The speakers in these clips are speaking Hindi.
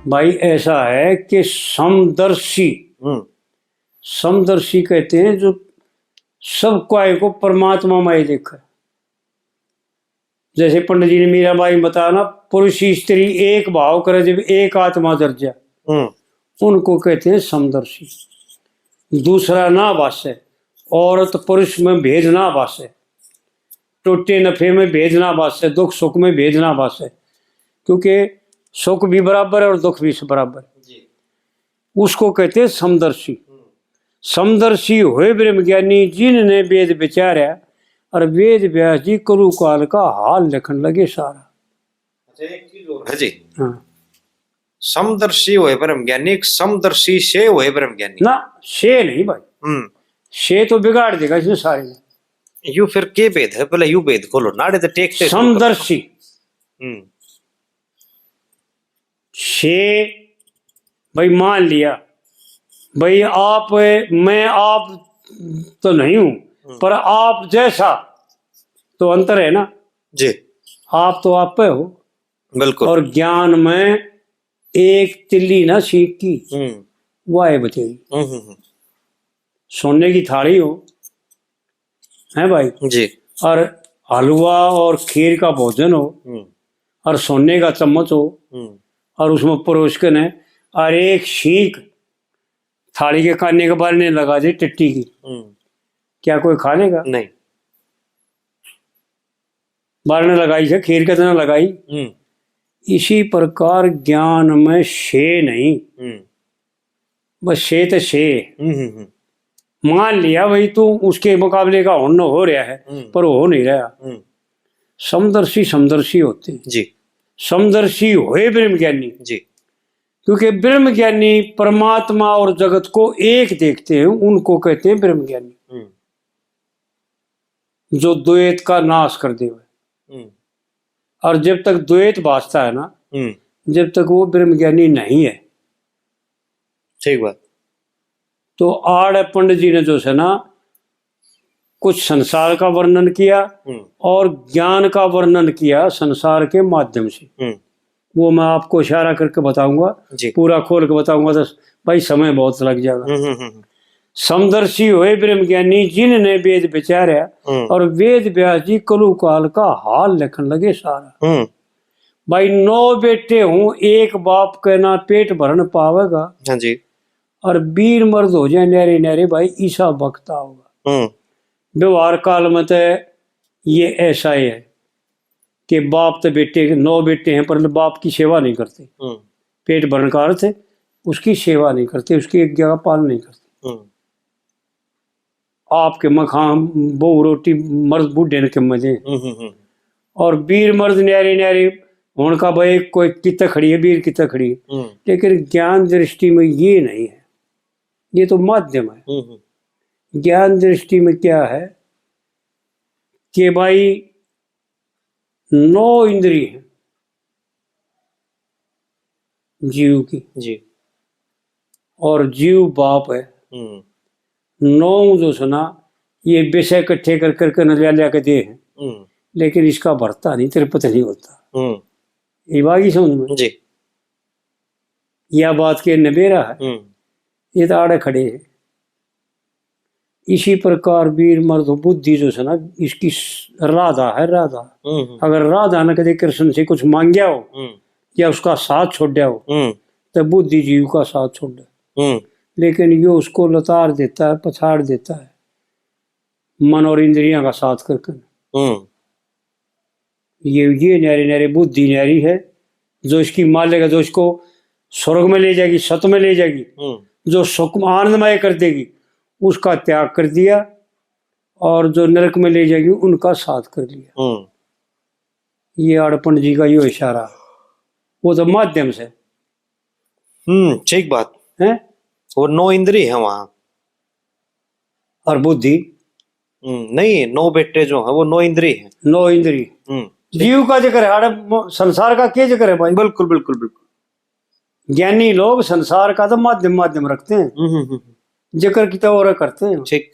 भाई ऐसा है कि समदर्शी, समदर्शी कहते हैं जो सब काय को परमात्मा में देखा। जैसे पंडित जी ने मीराबाई बताया ना, पुरुष स्त्री एक भाव करे जब एक आत्मा दर्जा, उनको कहते हैं समदर्शी। दूसरा ना भाषे, औरत पुरुष में भेद ना भाषे, टोटे नफे में भेद ना भाषे, दुख सुख में भेद ना भाषे, क्योंकि सुख भी बराबर है और दुख भी बराबर है। उसको कहते हैं समदर्शी। समदर्शी हुए ब्रह्मज्ञानी जिनने वेद विचारा, और वेद व्यास जी कलु काल का हाल लिखन लगे सारा। अच्छा, एक चीज और है जी। हाँ। समदर्शी हुए ब्रह्मज्ञानी, समदर्शी से हुए ब्रह्मज्ञानी ना, से नहीं भाई, से तो बिगाड़ देगा इसने सारे में। यू फिर के भेद है? पहले यू भेद खोलो नाड़े तो टेकते। समदर्शी से भाई मान लिया भाई आप, मैं आप तो नहीं हूं, पर आप जैसा तो अंतर है ना जी। आप तो आप पे हो, बिल्कुल। और ज्ञान में एक तिल्ली ना सीख की वाह बचेगी। सोने की थाली हो है भाई जी, और हलवा और खीर का भोजन हो और सोने का चम्मच हो और उसमें परोस के ने और एक सीख थाली के काने के बारे ने लगा दी टिट्टी की, क्या कोई खा लेगा? नहीं। बार ने लगाई है खीर के तरह लगाई। इसी प्रकार ज्ञान में शे नहीं, बस शे तो शे। मान लिया भाई तू उसके मुकाबले का होना हो रहा है, पर हो नहीं रहा। समदर्शी समदर्शी होते हैं जी। समदर्शी हुए ब्रह्मज्ञानी जी, क्योंकि ब्रह्मज्ञानी परमात्मा और जगत को एक देखते हैं, उनको कहते हैं ब्रह्मज्ञानी, जो द्वैत का नाश कर दे। और जब तक द्वैत भासता है ना, जब तक वो ब्रह्मज्ञानी नहीं है। ठीक बात। तो आड़ पंडित जी ने जो है ना कुछ संसार का वर्णन किया और ज्ञान का वर्णन किया संसार के माध्यम से। वो मैं आपको इशारा करके बताऊंगा, पूरा खोल के बताऊंगा तो भाई समय बहुत लग जाएगा। समदर्शी हुए ब्रह्मज्ञानी जिनने वेद विचारा, और वेद व्यास जी कलु काल का हाल लिखन लगे सारा। भाई 9 बेटे हूं एक बाप कहना पेट भरन पावेगा। हाँ जी। और वीर मर्द हो जाए नहरे नहरे भाई ईसा बकता होगा। व्यवहार काल में तो ये ऐसा ही है कि बाप तो बेटे 9 बेटे हैं पर बाप की सेवा नहीं करते। पेट भरन का अर्थ है उसकी सेवा नहीं करते, उसकी एक जगह पालन नहीं करते। आपके मखान बहु रोटी मर्द बूढ़े ने के मजे। और वीर मर्द न्यारी न्यारी उनका भाई कोई कितना खड़ी है, वीर कितना खड़ी है। लेकिन ज्ञान दृष्टि में ये नहीं है, ये तो माध्यम है। ज्ञान दृष्टि में क्या है कि भाई 9 इंद्री है जीव की जी, और जीव बाप है। 9 जो सुना ये विषय इकट्ठे कर करके नजरिया लिया के दे हैं, लेकिन इसका भरता नहीं, तिरपत नहीं होता। ये बागी समझ में जी। यह बात के नबेरा है, ये तो आड़े खड़े हैं। इसी प्रकार वीर मर्द बुद्धि जो है ना इसकी राधा है। राधा अगर राधा ने कभी कृष्ण से कुछ मांगया हो या उसका साथ छोड़ दिया हो तो बुद्धि जीव का साथ छोड़ दे। लेकिन ये उसको लताड़ देता है, पछाड़ देता है मन और इंद्रियां का साथ करके। ये न्यारी न्यारी बुद्धि न्यारी है जो इसकी मालिक है, जो इसको स्वर्ग में ले जाएगी, सत में ले जाएगी, जो सुख आनंदमय कर देगी उसका त्याग कर दिया, और जो नरक में ले जाएगी उनका साथ कर लिया। ये अड़पन जी का यो इशारा, वो तो माध्यम से। ठीक बात है। वो 9 इंद्री है वहां और बुद्धि नहीं, 9 बेटे जो है वो 9 इंद्री है। 9 इंद्री जीव का जिक्र है, अड़प संसार का क्या जिक्र है भाई? बिल्कुल बिल्कुल बिल्कुल। ज्ञानी लोग संसार का तो माध्यम माध्यम रखते हैं, जिक्र की तो और करते हैं। ठीक।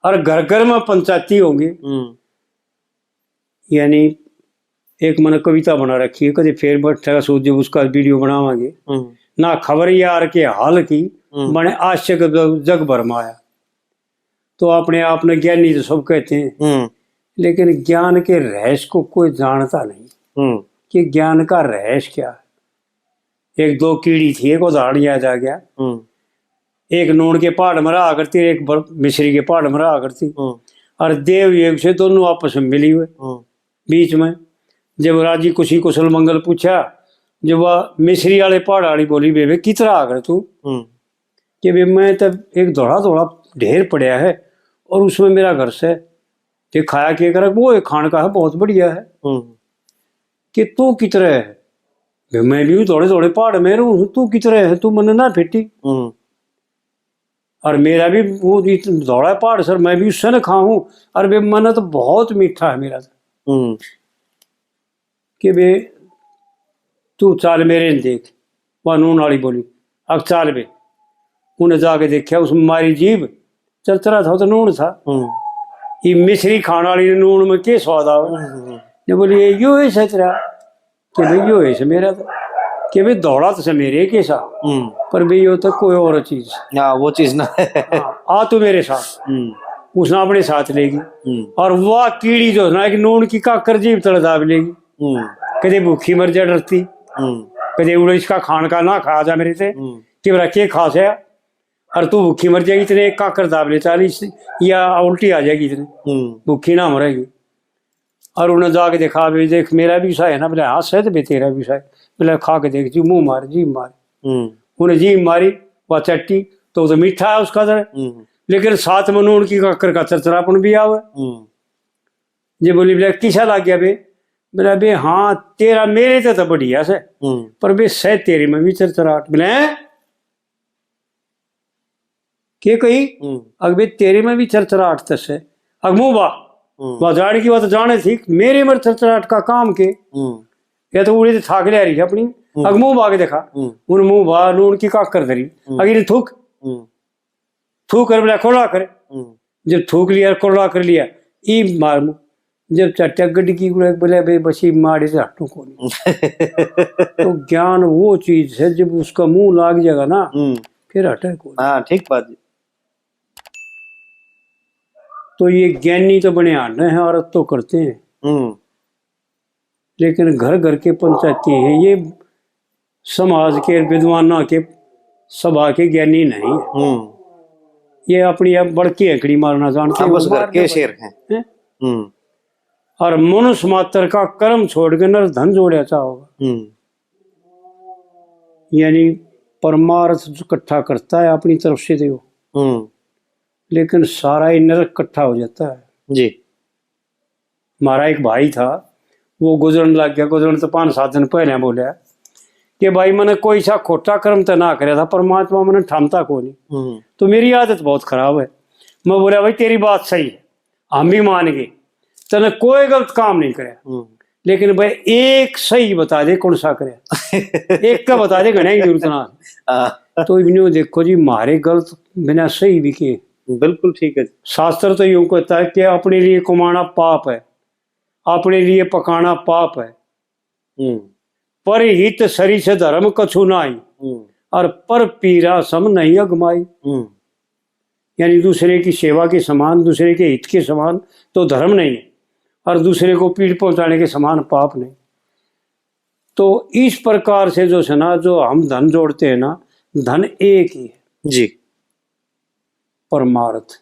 और घर घर में पंचायती होंगे, यानी एक मैंने कविता बना रखी है, कभी फेर बैठेगा सोच जब उसका वीडियो बनावांगे। ना खबर यार के हाल की बने आश्चर्य जग भर माया। तो अपने आप में ज्ञानी तो सब कहते हैं, लेकिन ज्ञान के रहस्य को कोई जानता नहीं कि ज्ञान का रहस्य क्या है। एक दो कीड़ी थी, एक उदाहरण याद आ गया। एक नून के पहाड़ में रहा करती, एक मिश्री के पहाड़ में रहा करती, और देव योग से दोनों आपस में मिली हुए। बीच में जब राजी खुशी कुशल मंगल पूछा, जब वह मिश्री वाले पहाड़ वाली बोली, बेबे कितना आकर तू, कि बे मैं तब एक दौड़ा दौड़ा ढेर पड़ा है और उसमें मेरा घर से कि खाया के कर वो एक खान का है, बहुत बढ़िया है। कि तू कितरे है, मैं भी दौड़े दौड़े पहाड़ में रहूं, तू कितरे है, तू मन ना फिटी। और मेरा भी वो दौड़ा पहाड़ सर, मैं भी उससे न खाऊं, और बे मन तो बहुत मीठा है मेरा तो। कि बे तू चाल मेरे ने देख, वह नून वाली बोली, अब चाल बे। उन्हें जाके देखा, उसमें मारी जीभ चरचरा था तो नून था। ये मिश्री खाने वाली नून में के स्वाद आवे। ने बोली यो है तेरा, कि भाई यो है मेरा तो, कि भाई दौड़ा तो से मेरे कैसा, पर भाई यो तो कोई और चीज, वो चीज ना आ तू मेरे साथ। उसने अपने साथ लेगी, और वह कीड़ी जो ना कि नून की काकर जीभ तड़ दाब लेगी। कदे भूखी मर जा डरती, कदे उड़े इसका खान का ना खा जा मेरे से, कि मेरा के खास है, और तू भूखी मर जाएगी इतने एक काकर दाब ले 40, या उल्टी आ जाएगी इतने, भूखी ना मरेगी। और उन्हें जाके देखा, भी देख मेरा भी सा है ना, बोले हाँ सह बे तेरा भी सा है, बोले खा के देख जी, मुंह मार जीभ मार। उन्हें जीभ मारी, वह चट्टी तो मीठा है उसका दर, लेकिन साथ में नून की काकर का चरचरापन भी आवे। जी बोली बोले किसा लग गया बे, बोला बे हाँ तेरा मेरे तो बढ़िया से, पर बे सह तेरी में भी चरचराहट। बोले के कही, अग बे तेरे में भी चरचराहट तस है, अग मुंह बा बाजार की बात जाने थी, मेरे में चरचराहट का काम के, या तो उड़ी थाक ले रही अपनी, अग मुंह बा के देखा, उन मुंह बा नून की काकर धरी, अगर थूक थूक कर बोला कोड़ा करे, जब थूक लिया कोड़ा कर लिया, ई मार मुँह, जब चट्टा गड्डी की बोले बे बसी मारे से हटू को नहीं। तो ज्ञान वो चीज है जब उसका मुंह लाग जाएगा ना, फिर हटे को। हाँ ठीक बात। तो ये ज्ञानी तो बने आने हैं, औरत तो करते हैं, लेकिन घर घर के पंचायती हैं, ये समाज के विद्वानों के सभा के ज्ञानी नहीं है। ये अपनी अब बड़की एकड़ी मारना जानते हैं, बस घर के शेर हैं। और मनुष्य मात्र का कर्म छोड़ के नर धन जोड़ा चाहोगा। यानी परमार्थ इकट्ठा करता है अपनी तरफ से देखो, लेकिन सारा ही नरक इकट्ठा हो जाता है जी। हमारा एक भाई था, वो गुजरन लग गया, गुजरन तो 5-7 दिन पहले बोला कि भाई मैंने कोई सा खोटा कर्म तो ना कराया था, परमात्मा मैंने ठामता को नहीं। तो मेरी आदत बहुत खराब है, मैं बोला भाई तेरी बात सही है, हम भी मान गए, तने कोई गलत काम नहीं कराया, लेकिन भाई एक सही बता दे कौन सा कराया। एक का बता दे घने की जरूरत ना। तो इन्हों देखो जी, मारे गलत बिना सही भी किए, बिल्कुल ठीक है। शास्त्र तो यूं कहता है कि अपने लिए कमाना पाप है, अपने लिए पकाना पाप है, पर हित सरी से धर्म कछु नाई, और पर पीरा सम नहीं अगमाई। यानी दूसरे की सेवा के समान, दूसरे के हित के समान तो धर्म नहीं है, और दूसरे को पीड़ पहुंचाने के समान पाप नहीं। तो इस प्रकार से जो है ना, जो हम धन जोड़ते हैं ना, धन एक ही है जी, परमार्थ।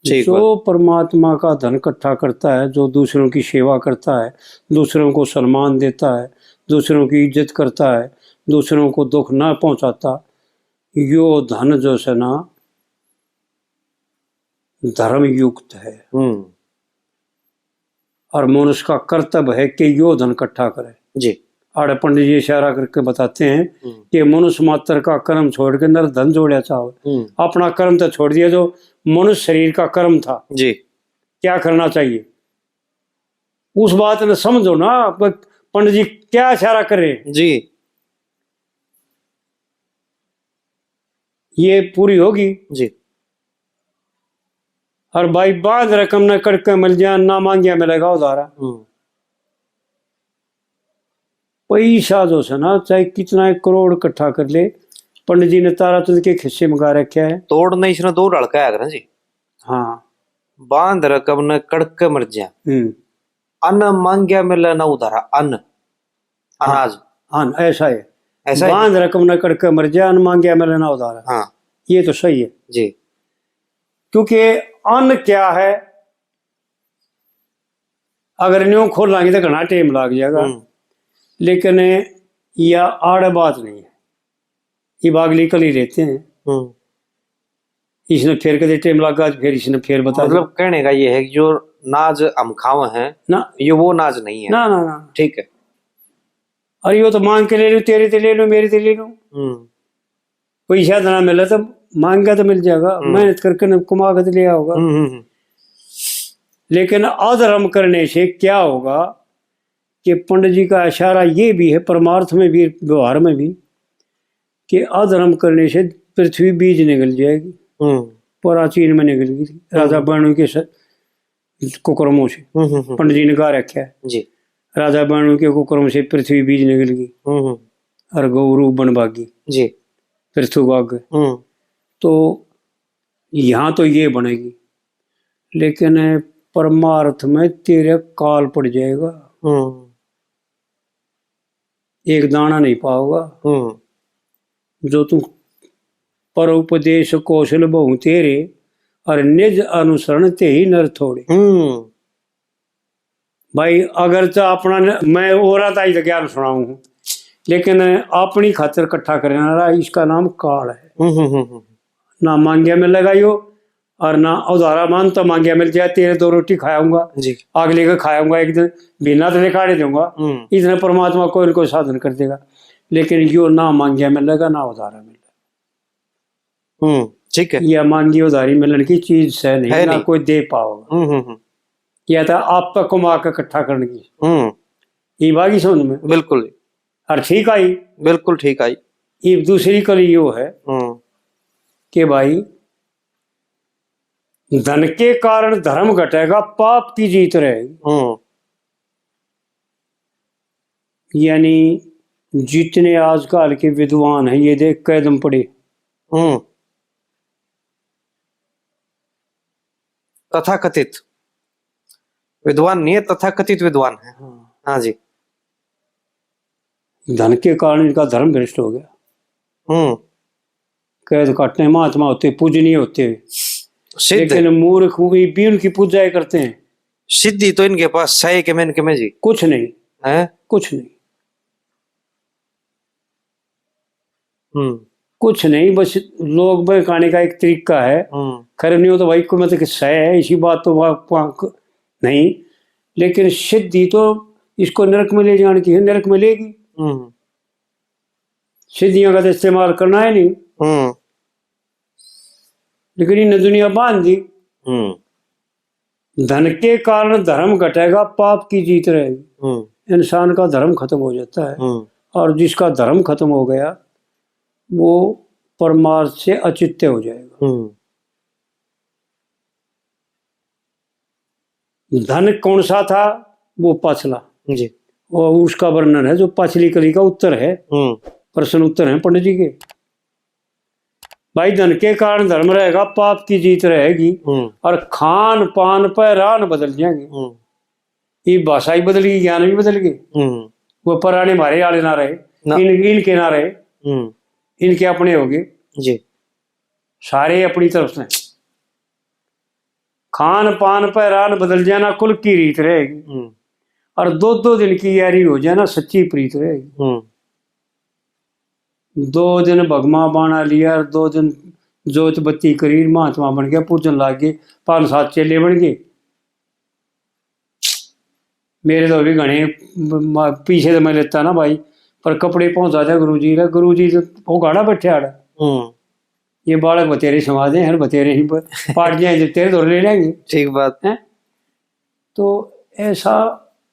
जो परमात्मा का धन इकट्ठा करता है, जो दूसरों की सेवा करता है, दूसरों को सम्मान देता है, दूसरों की इज्जत करता है, दूसरों को दुख ना पहुंचाता, यो धन जो है ना धर्म युक्त है। और मनुष्य का कर्तव्य है कि यो धन इकट्ठा करे जी। आड़े पंडित जी इशारा करके बताते हैं कि मनुष्य मात्र का कर्म छोड़ के नर धन जोड़ा चाहो। अपना कर्म तो छोड़ दिया, जो मनुष्य शरीर का कर्म था जी, क्या करना चाहिए उस बात ने समझो ना। पंडित जी क्या इशारा कर रहे हैं जी, ये पूरी होगी जी। और भाई बाद रकम न कड़के मिल जाए ना मांगिया मिलेगा उधारा। पैसा जो है ना चाहे कितना 1 करोड़ इकट्ठा कर ले, पंडित जी ने तारा तुझ के खिस्से में गा रखा है। तोड़ना इसने 2 लड़का है जी। हाँ बांध रकम न कड़के मर जा, अन्न मांगिया मिले ना उधारा। अन्न अनाज। हाँ ऐसा है, ऐसा बांध रकम न कड़के मर जा, अन्न मांगिया मिले ना उधारा। हाँ ये तो सही है जी। क्योंकि अन्न क्या है, अगर न्यू खोलेंगे तो घना टाइम लग जाएगा, लेकिन यह आड़ बात नहीं है। ये बागली कली लेते हैं, इसने फिर कदे टाइम लगा, फिर इसने फिर बता। मतलब कहने का ये है कि जो नाज हम खाओ हैं ना, ये वो नाज नहीं है। ना ना ना ठीक है। और ये तो मांग के ले लो, तेरे ते ले लो, मेरे ते ले लो। पैसा ना मिला तो मांगा तो मिल जाएगा, मेहनत करके कमा कर लिया होगा। लेकिन अधर्म करने से क्या होगा कि पंडित जी का इशारा ये भी है, परमार्थ में भी व्यवहार में भी, कि अधर्म करने से पृथ्वी बीज निकल जाएगी। प्राचीन में निकल गई थी राजा बाणु के कुकर्मों से। पंडित जी ने कहा रखा है जी, राजा बाणु के कुकर्म से पृथ्वी बीज निकल गई और गौरू बन भागी जी, पृथ्वी भाग गए। तो यहाँ तो ये बनेगी, लेकिन परमार्थ में तेरे काल पड़ जाएगा, एक दाना नहीं पाओगा। जो तू पर उपदेश कौशल बहु तेरे, और निज अनुसरण ते ही नर थोड़े। भाई अगर तो अपना मैं और तो ज्ञान सुनाऊं, लेकिन अपनी खातिर इकट्ठा करना, इसका नाम काल है। ना मांगिया में लगाइयो और ना उधारा मान तो मांगिया मिल जाए, तेरे 2 रोटी खाऊंगा, अगले का खाऊंगा, एक दिन बिना तो दिखाड़े दूंगा। इतने परमात्मा कोई न कोई साधन कर देगा, लेकिन यो ना मांगिया मिलेगा ना उधारा मिलेगा। ठीक है। या मांगी उधारी मिलने की चीज से नहीं, ना कोई दे पाओगा। या तो आप पे कमा के इकट्ठा करने की, ये बागी समझ में बिल्कुल। और ठीक आई, बिल्कुल ठीक आई। ये दूसरी कली यो है कि भाई धन के कारण धर्म घटेगा, पाप की जीत रहेगी। यानी जितने आजकल के विद्वान हैं, ये देख कदम पड़े, तथाकथित विद्वान नहीं है, तथाकथित विद्वान है। हाँ जी। धन के कारण इनका धर्म भ्रष्ट हो गया। कैद काटने महात्मा होते, पूजनीय होते, लेकिन मूर्ख भी उनकी पूजा करते हैं। सिद्धि तो इनके पास सही के में जी कुछ नहीं है, कुछ नहीं, कुछ नहीं। बस लोग बहकाने का एक तरीका है। खैर नहीं हो तो भाई को मतलब सह है, इसी बात तो नहीं, लेकिन सिद्धि तो इसको नरक में ले जाने की है, नरक में लेगी। सिद्धियों का तो इस्तेमाल करना है नहीं, लेकिन इन दुनिया बांध दी। धन के कारण धर्म घटेगा, पाप की जीत रहेगी। इंसान का धर्म खत्म हो जाता है, और जिसका धर्म खत्म हो गया वो परमार्थ से अचित्य हो जाएगा। धन कौन सा था, वो पाछला जी, और उसका वर्णन है जो पाछली कली का उत्तर है, प्रश्न उत्तर है पंडित जी के। भाई धन के कारण धर्म रहेगा, पाप की जीत रहेगी, और खान पान पर रान बदल जाएंगे। ये भाषा ही बदल गई, ज्ञान भी बदल गए। वो पुराने मारे आले ना रहे, इनके ना रहे, इनके अपने हो गए जी, सारे अपनी तरफ से। खान पान पर रान बदल जाना, कुल की रीत रहेगी, और 2 दिन की यारी हो जाना, सच्ची प्रीत रहेगी। 2 दिन भगमा बाना लिया, 2 दिन जोत बत्ती करी, महात्मा बन गया, पूजन लाग गए, 5-7 चेले बन गए। मेरे तो भी घने पीछे तो मैं लेता ना भाई, पर कपड़े पहुंचा दिया गुरुजी तो वो गाड़ा बैठे आड़ा, ये बालक बतेरे समा दे, हर बतेरे ही पाट जाए, तेरे दौर ले लेंगे। ठीक बात है। तो ऐसा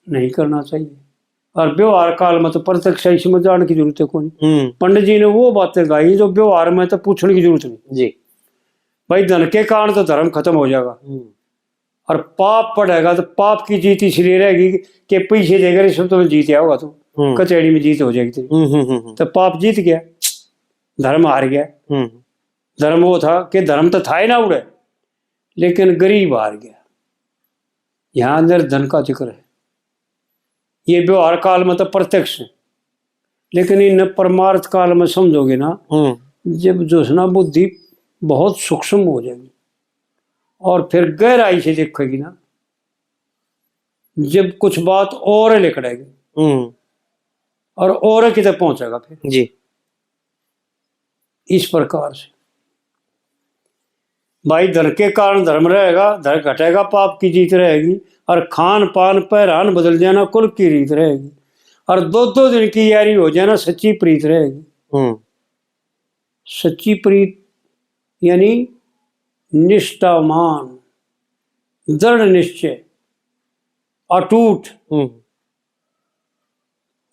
नहीं करना चाहिए, और व्यवहार काल में तो प्रत्यक्ष इसमें जाने की जरूरत है कोई। पंडित जी ने वो बातें गाई जो व्यवहार में तो पूछने की जरूरत नहीं जी। भाई धन के कारण तो धर्म खत्म हो जाएगा, और पाप पड़ेगा तो पाप की जीत इसलिए रहेगी कि पैसे देकर इसमें तुम्हें जीत होगा, तो कचहरी में जीत हो जाएगी तेरी। तो पाप जीत गया, धर्म हार गया। धर्म वो था कि धर्म तो था ही ना उड़े, लेकिन गरीब हार गया। यहां अंदर धन का जिक्र है। ये व्यवहार काल में तो प्रत्यक्ष है, लेकिन इन परमार्थ काल में समझोगे ना, जब जो है ना बुद्धि बहुत सूक्ष्म हो जाएगी और फिर गहराई से देखोगी ना, जब कुछ बात और लिखड़ेगी और किधर पहुंचेगा फिर जी। इस प्रकार से भाई धन के कारण धर्म रहेगा, धर्म घटेगा, पाप की जीत रहेगी, और खान पान पहरान बदल जाना कुल की रीत रहेगी, और 2-2 दिन की यारी हो जाना सच्ची प्रीत रहेगी। सच्ची प्रीत यानी निष्ठावान, दृढ़ निश्चय, अटूट,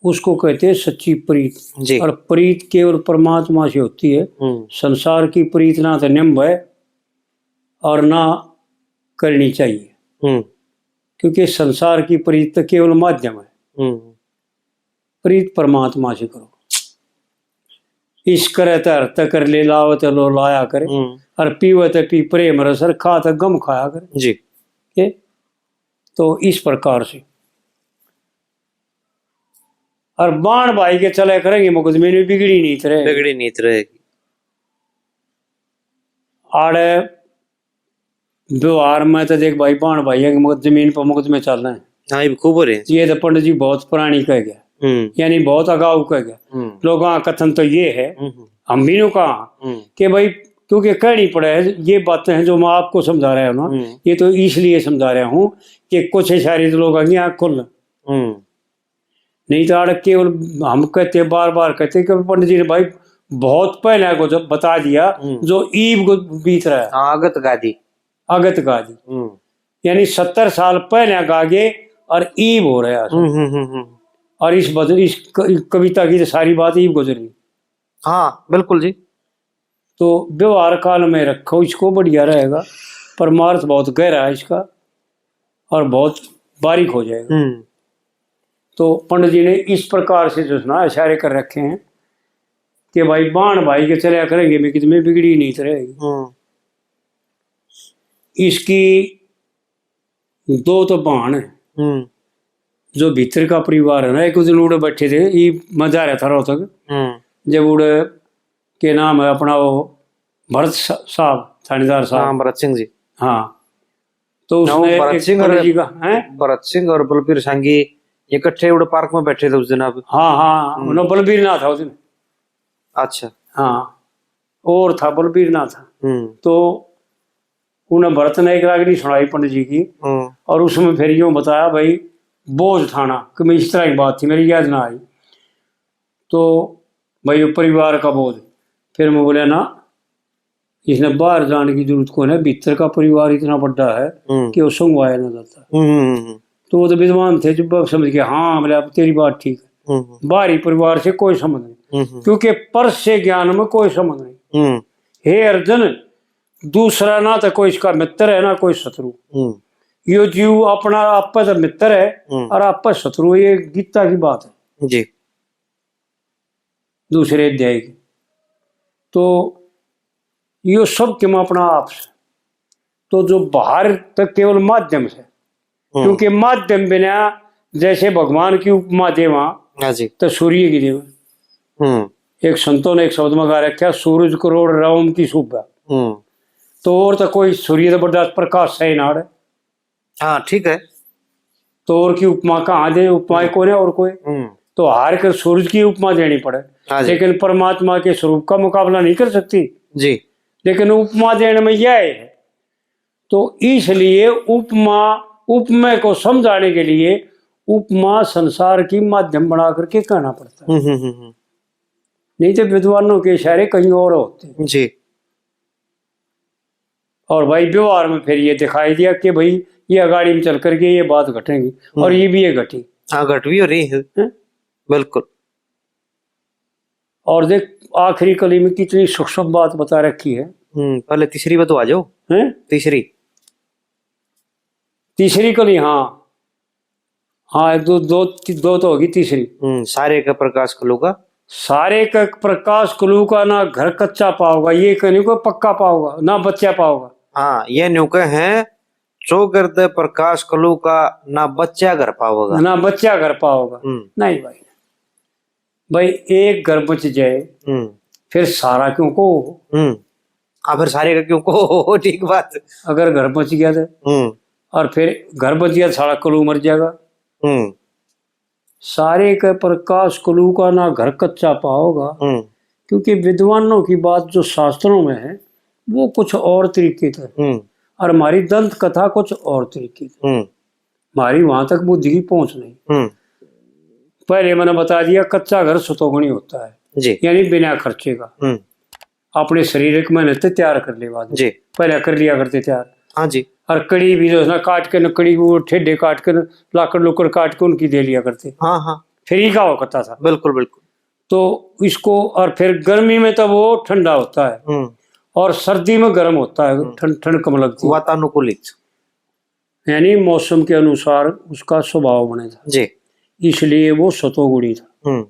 उसको कहते हैं सच्ची प्रीत। और प्रीत केवल परमात्मा से होती है। संसार की प्रीत ना तो निम्ब है और ना करनी चाहिए, क्योंकि संसार की प्रीत तो केवल माध्यम है। प्रीत परमात्मा से करो। इश्क करे तो हरत कर ले, लावत लो लाया करे, और पीवत पी प्रेम रसर, खात गम खाया करे जी। तो इस प्रकार से और बाण भाई के चले करेंगे मुकदमे में बिगड़ी नीत रहेगी। आड़े व्यवहार में तो देख भाई बाण भाई है जमीन पर मुकदमे चल रहे हैं। हाँ, ये खूब हो रहे हैं। ये तो पंडित जी बहुत पुरानी कह गया, यानी बहुत अगाऊ कह गया। लोगों का कथन तो ये है, हम भी ने कहा कि भाई क्योंकि कहनी पड़े है, ये बातें हैं जो मैं आपको समझा रहा हूँ ना, ये तो इसलिए समझा रहा हूँ कि कुछ इशारे तो लोग आगे आँख खोल, नहीं तो आड़ केवल हम कहते बार बार कहते कि पंडित जी ने भाई बहुत पहले को जब बता दिया जो ईब को बीत रहा है, अगत गादी यानी 70 साल पहले गागे और ईब हो रहा है। और इस कविता की तो सारी बात ईब गुजरी। हाँ बिल्कुल जी। तो व्यवहार काल में रखो इसको, बढ़िया रहेगा। परमार्थ बहुत गहरा है इसका और बहुत बारीक हो जाएगा। तो पंडित जी ने इस प्रकार से जो सुना इशारे कर रखे हैं कि भाई बाण भाई के चले करेंगे में कितने बिगड़ी नहीं रहेगी। इसकी 2 तो बाण है, जो भीतर का परिवार है ना। एक दिन उड़े बैठे थे, ये मजा रहा था रोहतक, जब उड़े के नाम है अपना वो भरत साहब, थानेदार साहब, भरत सिंह जी। हाँ, तो उसने भरत सिंह और बलबीर सांगी इकट्ठे उड़े पार्क में बैठे थे उस दिन। अब हाँ उन्हें बलबीर ना था उस दिन। अच्छा हाँ, और था बलबीर ना था। तो उन्हें भरत ने एक रागनी सुनाई पंडित जी की, और उसमें फिर यूं बताया भाई बोझ थाना कि मैं इस तरह की बात थी, मेरी याद ना आई। तो भाई वो परिवार का बोझ, फिर मैं बोला ना इसने बाहर जाने की जरूरत को है, भीतर का परिवार इतना बड़ा है कि वो संगवाया ना जाता। तो वो तो विद्वान थे, जब समझ गया हाँ बोले अब तेरी बात ठीक है, बाहरी परिवार से कोई संबंध नहीं, क्योंकि पर से ज्ञान में कोई संबंध नहीं। हे अर्जुन, दूसरा ना तो कोई इसका मित्र है ना कोई शत्रु। यो जीव अपना आप तो मित्र है और आप पर शत्रु, ये गीता की बात है जी, दूसरे अध्याय की। तो यो सब के में अपना आप से, तो जो बाहर तक केवल माध्यम से, क्योंकि माध्यम बिना जैसे भगवान की उपमा देवा तो सूर्य की देवा। एक संतों ने एक शब्द में गा रखा, सूरज करोड़ राम की शोभा। तो और तो कोई सूर्य तो बड़ा प्रकाश है नाड़। हाँ ठीक है, तो और की उपमा कहाँ दे, उपमा कौन है और कोई। तो हार कर सूरज की उपमा देनी पड़े, लेकिन परमात्मा के स्वरूप का मुकाबला नहीं कर सकती जी, लेकिन उपमा देने में यह है। तो इसलिए उपमा को समझाने के लिए उपमा संसार की माध्यम बना करके कहना पड़ता है। नहीं तो विद्वानों के इशारे कहीं और होते जी। और भाई व्यवहार में फिर ये दिखाई दिया कि भाई ये गाड़ी में चल करके ये बात घटेगी, और ये भी ये घटी। हाँ घट भी हो रही है बिल्कुल। और देख आखिरी कली में कितनी सूक्ष्म बात बता रखी है। पहले तीसरी बात तो आ जाओ। हैं तीसरी तीसरी कली, हाँ हाँ, एक दो दो दो तो होगी तीसरी। सारे का प्रकाश कलू का। सारे का प्रकाश कुलू का ना घर कच्चा पाओगा, ये कहने को पक्का पाओगा ना बच्चा पाओगा। हाँ, ये न्यूके हैं चौगर्द प्रकाश कलू का ना बच्चा घर पाओगा। ना बच्चा घर पाओगा। नहीं भाई, भाई एक घर बच जाए फिर सारा क्यों को। हाँ, फिर सारे का क्यों को। ठीक बात। अगर घर बच गया तो और फिर घर बच गया सारा कलू मर जाएगा। सारे का प्रकाश कलू का ना घर कच्चा पाओगा। क्योंकि विद्वानों की बात जो शास्त्रों में है वो कुछ और तरीके से, और हमारी दंत कथा कुछ और तरीके से, हमारी वहां तक बुद्धि की पहुंच नहीं। पहले मैंने बता दिया कच्चा घर सुतोगुणी होता है जी, यानी बिना खर्चे का। अपने शरीर की मेहनत तैयार कर ले बाद जी, पहले कर लिया करते तैयार। हाँ जी। और कड़ी भी जो है ना काट के लकड़ी वो ठेडे काट के लाकड़ लुकड़ काट के उनकी दे लिया करते। हाँ हाँ, फिर ही का होता था। बिल्कुल बिल्कुल। तो इसको, और फिर गर्मी में तो वो ठंडा होता है और सर्दी में गर्म होता है, ठंड ठंड कम लगती है, वातानुकूलित यानी मौसम के अनुसार उसका स्वभाव बने था जी, इसलिए वो सतोगुणी था।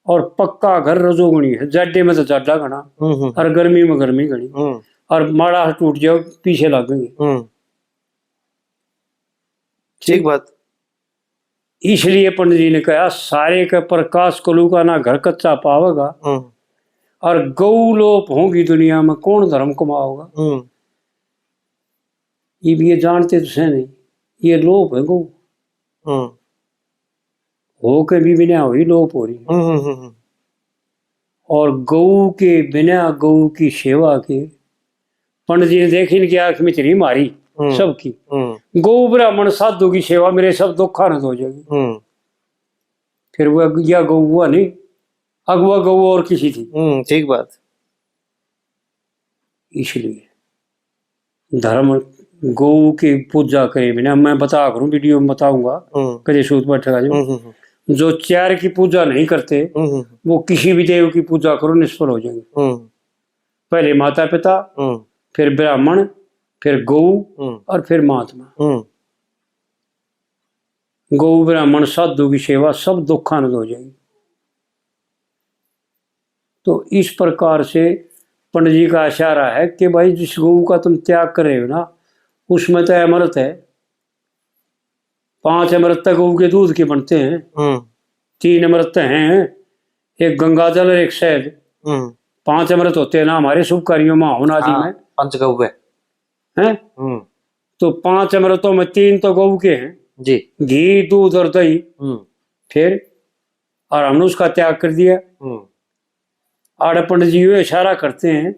और पक्का घर रजोगुणी है, जाडे में तो जाडा घना और गर्मी में गर्मी घनी, और माड़ा टूट जाओ पीछे लगेंगे। ठीक बात। इसलिए पंडित जी ने कहा सारे का प्रकाश कलू का ना घर कच्चा पावेगा, और गौ लोप होगी दुनिया में कौन धर्म कमाओगा। ये भी ये जानते तो से नहीं, ये लोप है गौ, हो के भी बिना हुई लोप हो रही। और गौ के बिना गौ की सेवा के, पंडित जी ने देखी इनकी आंख में चली मारी सबकी। गौ ब्राह्मण साधु की सेवा मेरे सब दुख आनंद हो जाएगी। फिर वह या गौ हुआ नहीं, अगवा गौ और किसी थी। ठीक बात। इसलिए धर्म गौ की पूजा करे बिना, मैं बता करूं वीडियो में बताऊंगा कदे सूत बैठेगा जो चार की पूजा नहीं करते वो किसी भी देव की पूजा करो निष्फल हो जाएंगे। पहले माता पिता, फिर ब्राह्मण, फिर गौ और फिर महात्मा। गौ ब्राह्मण साधु की सेवा सब दुखानंद हो जाएगी। तो इस प्रकार से पंडित जी का इशारा है कि भाई जिस गौ का तुम त्याग कर रहे हो ना उसमें तो अमृत है। 5 अमृत तक गौ के दूध के बनते हैं, 3 अमृत हैं, एक गंगाजल और एक शहद। 5 अमृत होते हैं ना हमारे शुभ कार्यों में हवन आदि में, पंचगव्य हैं। तो 5 अमृतों में 3 तो गौ के हैं जी, घी दूध और दही। फिर और हमने उसका त्याग कर दिया। आड़े पंडित जी ये इशारा करते हैं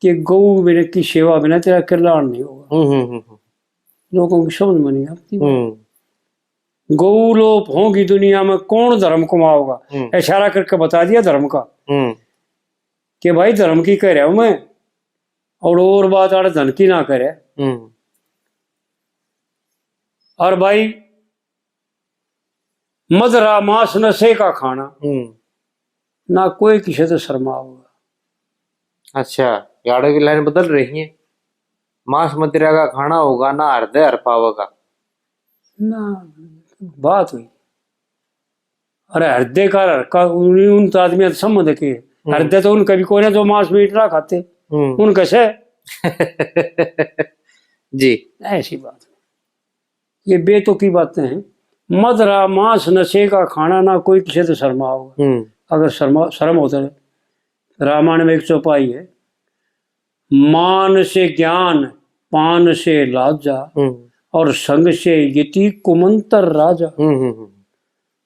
कि गौ बिना की सेवा बिना तेरा कल्याण नहीं होगा। लोगों की समझ में नहीं आती। गौ लोप होगी दुनिया में कौन धर्म कमाओगा। इशारा करके बता दिया धर्म का कि भाई धर्म की कह रहा हूं मैं, और बात आड़े धन की ना करे। और भाई मदरा मांस नशे का खाना ना कोई किसी से शर्मा होगा। अच्छा, याडे की लाइन बदल रही है। मांस मदिरा का खाना होगा ना हृदय हर पावेगा ना, बात हुई। अरे हृदय का उन तो आदमी संबंध के हृदय तो उन कभी कोई ना जो मांस मीट ना खाते उन कैसे जी, ऐसी बात ये बेतों की बातें हैं। मदरा मांस नशे का खाना ना कोई किसी से शर्मा होगा। अगर शर्म होता है, रामायण में एक चौपाई है, मान से ज्ञान पान से लाजा और संग से यति कुमंतर राजा।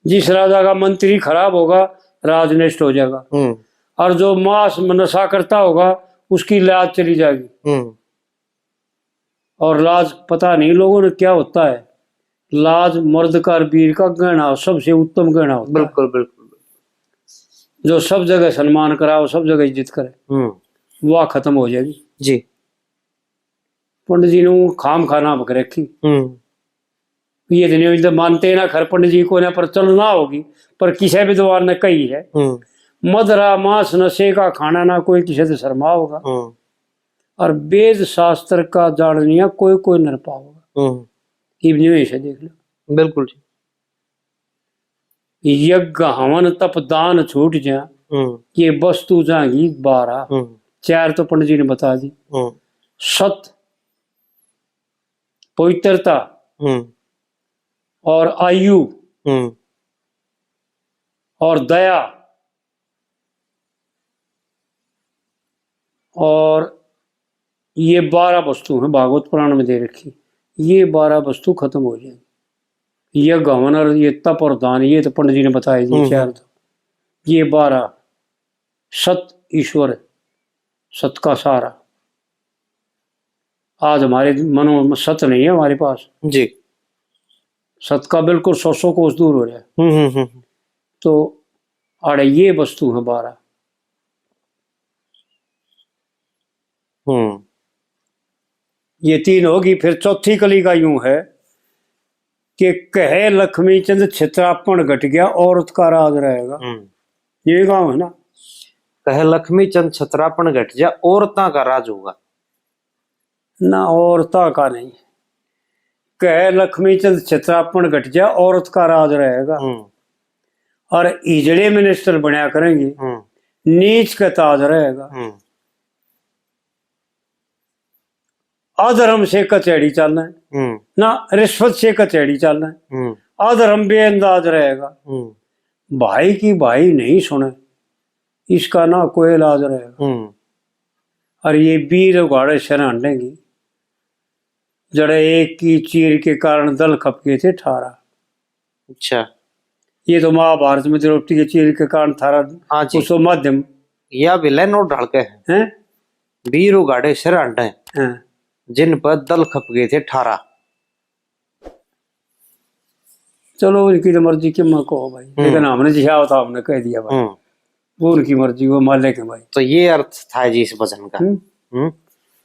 जिस राजा का मंत्री खराब होगा राज नष्ट हो जाएगा, और जो मांस नशा करता होगा उसकी लाज चली जाएगी। और लाज पता नहीं लोगों ने क्या होता है, लाज मर्द का वीर का गहना सबसे उत्तम गहना होता है। बिल्कुल बिल्कुल। जो सब जगह सम्मान कराओ सब जगह इज्जत करे वह खत्म हो जाएगी जी। पंडित जी ने खाम खाना बक रखी। ये दिन तो मानते ना खर पंडित जी को ना पर चलना होगी, पर किसी विद्वान ने कही है मदरा मांस नशे का खाना ना कोई किसी से शर्मा होगा। और वेद शास्त्र का जाननिया कोई कोई नर पाओगा। इब्ने से देख लो। बिल्कुल जी। यज्ञ हवन तप दान छूट जा, ये वस्तु जाएगी 12। 4 तो पंडित जी ने बता दी। सत, पवित्रता और आयु और दया और ये 12 वस्तु हैं भागवत पुराण में दे रखी। ये 12 वस्तु खत्म हो जाएंगी। यज्ञ हवन और ये तप और दान, ये तो पंडित जी ने बताया जी 4 तो। ये 12 सत, ईश्वर है, सत का सारा। आज हमारे मनो में सत नहीं है हमारे पास जी। सत का बिल्कुल 100 कोस दूर हो रहा है। तो आड़े ये वस्तु है 12। ये 3 होगी। फिर चौथी कली का यूं है कि कहे लक्ष्मी चंद छित्रापन घट गया, औरत का राज रहेगा। ये गांव है ना। कहे लक्ष्मी चंद छत्रापन घट जा, औरता का राज होगा ना, औरता का नहीं। कहे लक्ष्मी चंद छित्रापन घट जा, औरत का राज रहेगा। और इजड़े मिनिस्टर बनया करेंगे, नीच का ताज रहेगा। अधर्म से कचहरी चलना है ना, रिश्वत से कचहरी चलना है। अधर्म बेअंदाज रहेगा। भाई की भाई नहीं सुने, इसका ना कोई इलाज रहेगा। और ये वीर उगाड़े शरणेंगी, जड़े एक की चीर के कारण दल खपके थे 18। अच्छा। ये तो महाभारत में द्रौपदी के चीर के कारण 18 उसको माध्यम या विलय नोट ढाल के हैं। वीर उगाड़े शरण जिन पर दल खप गए थे 18। चलो उनकी तो मर्जी के मैं कहो भाई, लेकिन हमने जिहा होता हमने कह दिया भाई। वो उनकी मर्जी, वो मालिक है भाई। तो ये अर्थ था जी इस वचन का।